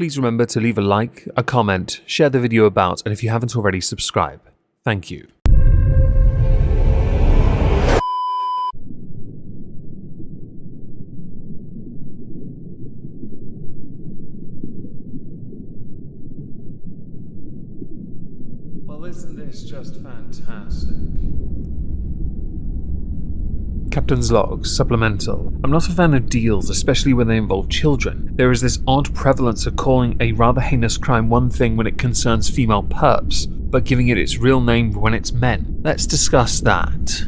please remember to leave a like, a comment, share the video about, and if you haven't already, subscribe. Thank you. Well, isn't this just fantastic? Captain's Log, supplemental. I'm not a fan of deals, especially when they involve children. There is this odd prevalence of calling a rather heinous crime one thing when it concerns female perps, but giving it its real name when it's men. Let's discuss that.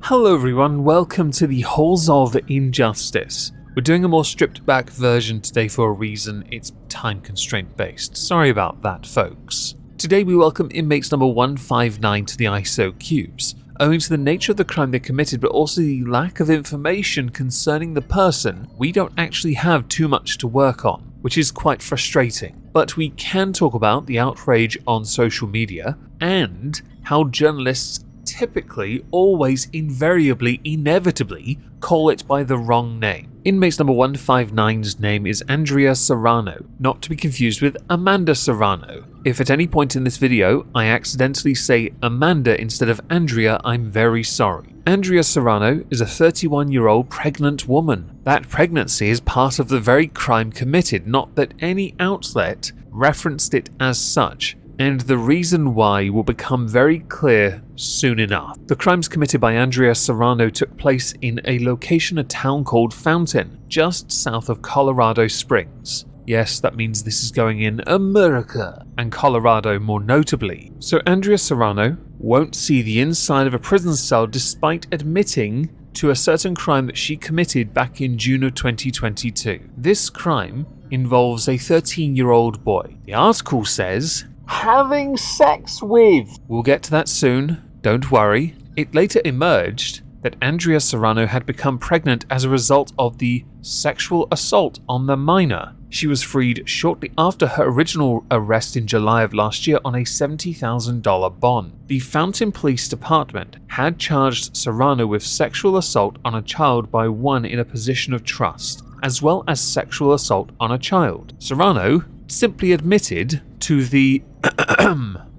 Hello everyone, welcome to the Halls of Injustice. We're doing a more stripped back version today for a reason. It's time constraint based. Sorry about that, folks. Today we welcome inmates number 159 to the ISO cubes. Owing to the nature of the crime they committed, but also the lack of information concerning the person, we don't actually have too much to work on, which is quite frustrating. But we can talk about the outrage on social media, and how journalists typically, always, invariably, inevitably call it by the wrong name. Inmates number 159's name is Andrea Serrano, not to be confused with Amanda Serrano. If at any point in this video I accidentally say Amanda instead of Andrea, I'm very sorry. Andrea Serrano is a 31-year-old pregnant woman. That pregnancy is part of the very crime committed, not that any outlet referenced it as such. And the reason why will become very clear soon enough. The crimes committed by Andrea Serrano took place in a location, a town called Fountain, just south of Colorado Springs. Yes, that means this is going in America, and Colorado more notably. So Andrea Serrano won't see the inside of a prison cell despite admitting to a certain crime that she committed back in June of 2022. This crime involves a 13-year-old boy. The article says, having sex with. We'll get to that soon, don't worry. It later emerged that Andrea Serrano had become pregnant as a result of the sexual assault on the minor. She was freed shortly after her original arrest in July of last year on a $70,000 bond. The Fountain Police Department had charged Serrano with sexual assault on a child by one in a position of trust, as well as sexual assault on a child. Serrano simply admitted to the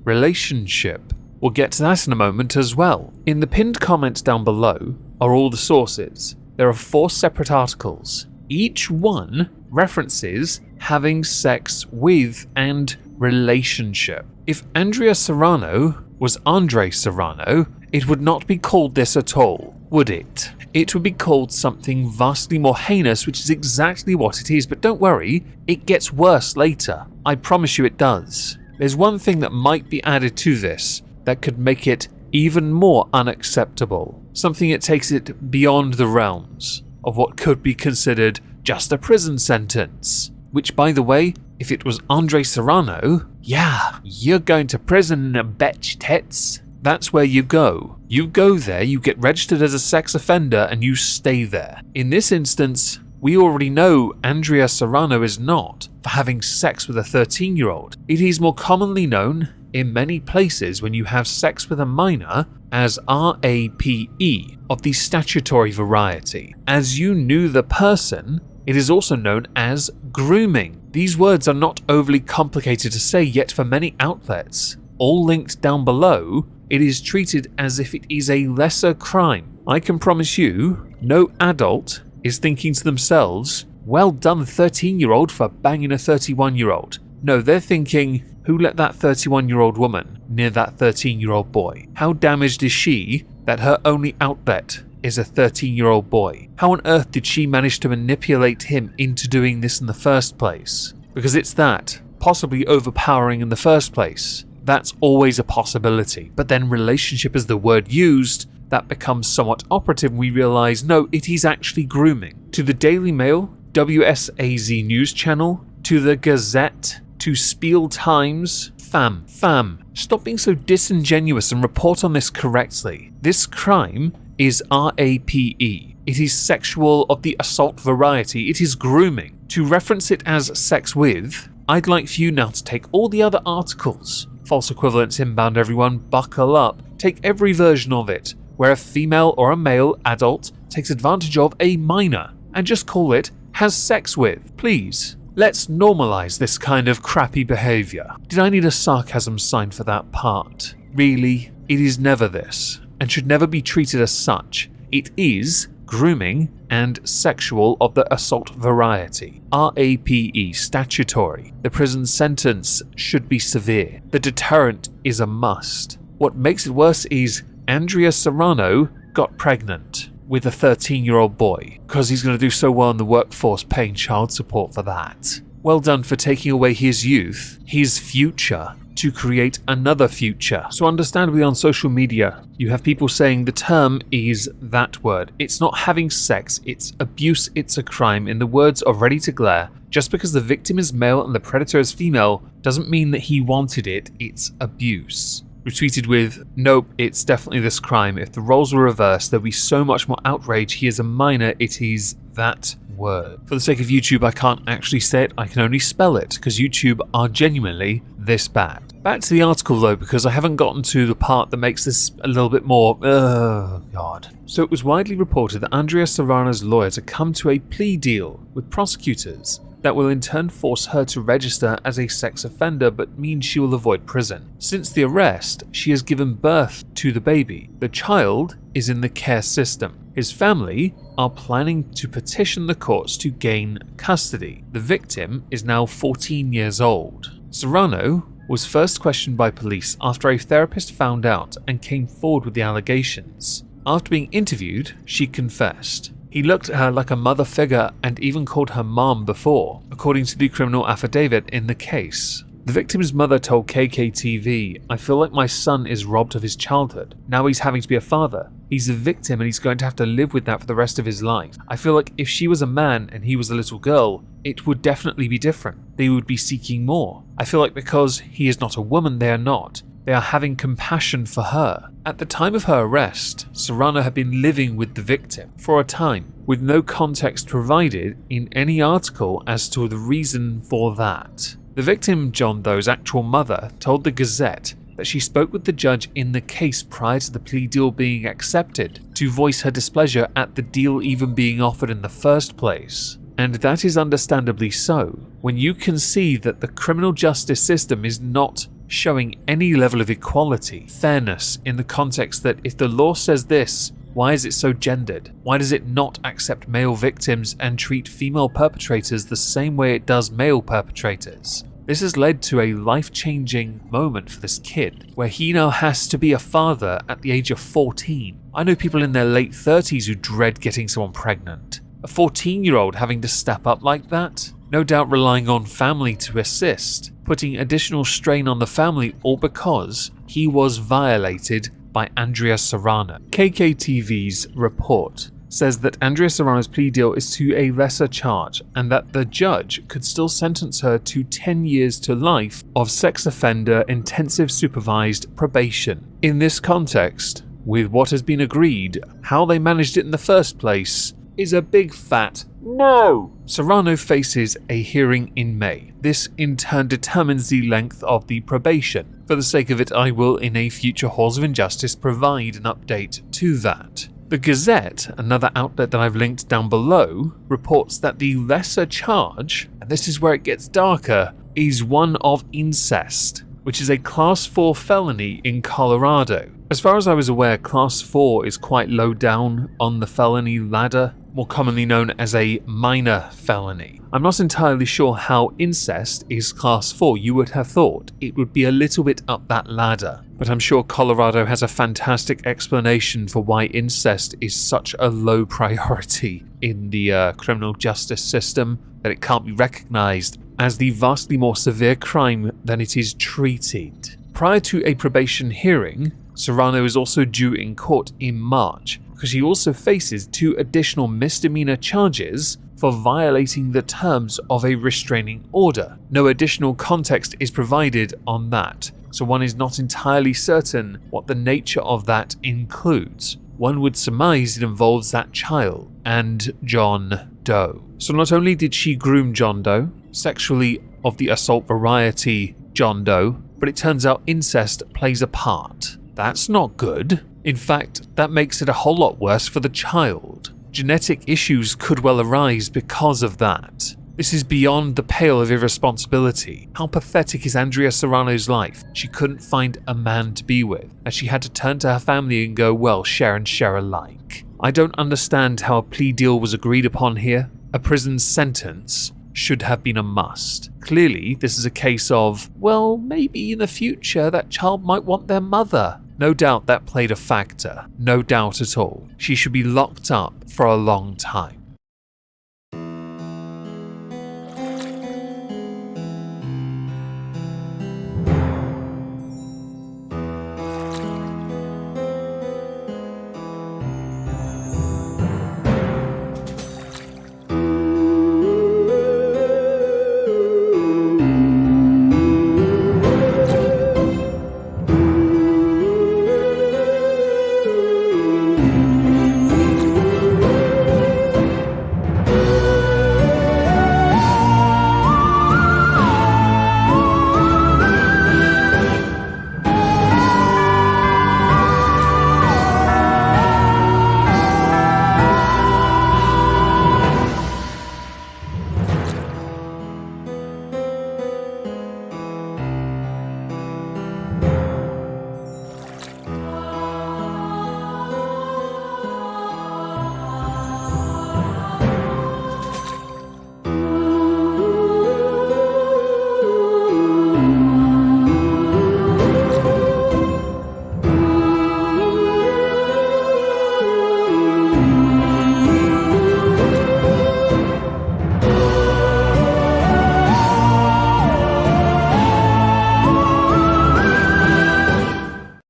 relationship. We'll get to that in a moment as well. In the pinned comments down below are all the sources. There are 4 separate articles. Each one references having sex with and relationship. If Andrea Serrano was Andre Serrano, it would not be called this at all, would it? It would be called something vastly more heinous, which is exactly what it is, but don't worry, it gets worse later. I promise you it does. There's one thing that might be added to this that could make it even more unacceptable. Something that takes it beyond the realms of what could be considered just a prison sentence. Which, by the way, if it was Andre Serrano, yeah, you're going to prison, betch tits. That's where you go. You go there, you get registered as a sex offender, and you stay there. In this instance, we already know Andrea Serrano is not for having sex with a 13-year-old. It is more commonly known in many places when you have sex with a minor as RAPE of the statutory variety. As you knew the person, it is also known as grooming. These words are not overly complicated to say, yet for many outlets, all linked down below, it is treated as if it is a lesser crime. I can promise you, no adult is thinking to themselves, well done 13-year-old for banging a 31-year-old. No, they're thinking, who let that 31-year-old woman near that 13-year-old boy? How damaged is she that her only outlet is a 13-year-old boy? How on earth did she manage to manipulate him into doing this in the first place? Because it's that, possibly overpowering in the first place. That's always a possibility. But then relationship is the word used, that becomes somewhat operative and we realize, no, it is actually grooming. To the Daily Mail, WSAZ News Channel, to the Gazette, to Spiel Times, fam, stop being so disingenuous and report on this correctly. This crime is RAPE. It is sexual of the assault variety. It is grooming. To reference it as sex with, I'd like for you now to take all the other articles. False equivalence inbound, everyone, buckle up. Take every version of it, where a female or a male adult takes advantage of a minor, and just call it has sex with. Please, Let's normalize this kind of crappy behavior. Did I need a sarcasm sign for that part? Really? It is never this, and should never be treated as such. It is grooming and sexual of the assault variety. RAPE statutory. The prison sentence should be severe. The deterrent is a must. What makes it worse is Andrea Serrano got pregnant with a 13-year-old boy because he's going to do so well in the workforce paying child support for that. Well done for taking away his youth, his future, to create another future. So understandably on social media, you have people saying the term is that word. It's not having sex, it's abuse, it's a crime. In the words of Ready to Glare, just because the victim is male and the predator is female doesn't mean that he wanted it, it's abuse. Retweeted with, nope, it's definitely this crime. If the roles were reversed, there'd be so much more outrage. He is a minor, it is that word. For the sake of YouTube, I can't actually say it, I can only spell it, because YouTube are genuinely this bad. Back to the article though, because I haven't gotten to the part that makes this a little bit more, God. So it was widely reported that Andrea Serrano's lawyers had come to a plea deal with prosecutors that will in turn force her to register as a sex offender but means she will avoid prison. Since the arrest, she has given birth to the baby. The child is in the care system. His family are planning to petition the courts to gain custody. The victim is now 14 years old. Serrano was first questioned by police after a therapist found out and came forward with the allegations. After being interviewed, she confessed. He looked at her like a mother figure and even called her mom before, according to the criminal affidavit in the case. The victim's mother told KKTV, I feel like my son is robbed of his childhood. Now he's having to be a father. He's a victim and he's going to have to live with that for the rest of his life. I feel like if she was a man and he was a little girl, it would definitely be different. They would be seeking more. I feel like because he is not a woman, they are not. They are having compassion for her. At the time of her arrest, Serrano had been living with the victim for a time, with no context provided in any article as to the reason for that. The victim, John Doe's actual mother, told the Gazette that she spoke with the judge in the case prior to the plea deal being accepted to voice her displeasure at the deal even being offered in the first place. And that is understandably so, when you can see that the criminal justice system is not showing any level of equality, fairness, in the context that if the law says this, why is it so gendered? Why does it not accept male victims and treat female perpetrators the same way it does male perpetrators? This has led to a life-changing moment for this kid, where he now has to be a father at the age of 14. I know people in their late 30s who dread getting someone pregnant. A 14-year-old having to step up like that? No doubt relying on family to assist, putting additional strain on the family, all because he was violated by Andrea Serrano. KKTV's report says that Andrea Serrano's plea deal is to a lesser charge and that the judge could still sentence her to 10 years to life of sex offender intensive supervised probation. In this context, with what has been agreed, how they managed it in the first place is a big fat no. Serrano faces a hearing in May. This in turn determines the length of the probation. For the sake of it, I will in a future Halls of Injustice provide an update to that. The Gazette, another outlet that I've linked down below, reports that the lesser charge, and this is where it gets darker, is one of incest, which is a Class 4 felony in Colorado. As far as I was aware, Class 4 is quite low down on the felony ladder, more commonly known as a minor felony. I'm not entirely sure how incest is Class 4. You would have thought it would be a little bit up that ladder, but I'm sure Colorado has a fantastic explanation for why incest is such a low priority in the criminal justice system that it can't be recognized as the vastly more severe crime than it is treated. Prior to a probation hearing, Serrano is also due in court in March, because he also faces 2 additional misdemeanor charges for violating the terms of a restraining order. No additional context is provided on that, so one is not entirely certain what the nature of that includes. One would surmise it involves that child and John Doe. So not only did she groom John Doe, sexually of the assault variety John Doe, but it turns out incest plays a part. That's not good. In fact, that makes it a whole lot worse for the child. Genetic issues could well arise because of that. This is beyond the pale of irresponsibility. How pathetic is Andrea Serrano's life? She couldn't find a man to be with, and she had to turn to her family and go, well, share and share alike. I don't understand how a plea deal was agreed upon here. A prison sentence should have been a must. Clearly, this is a case of, well, maybe in the future that child might want their mother. No doubt that played a factor. No doubt at all. She should be locked up for a long time.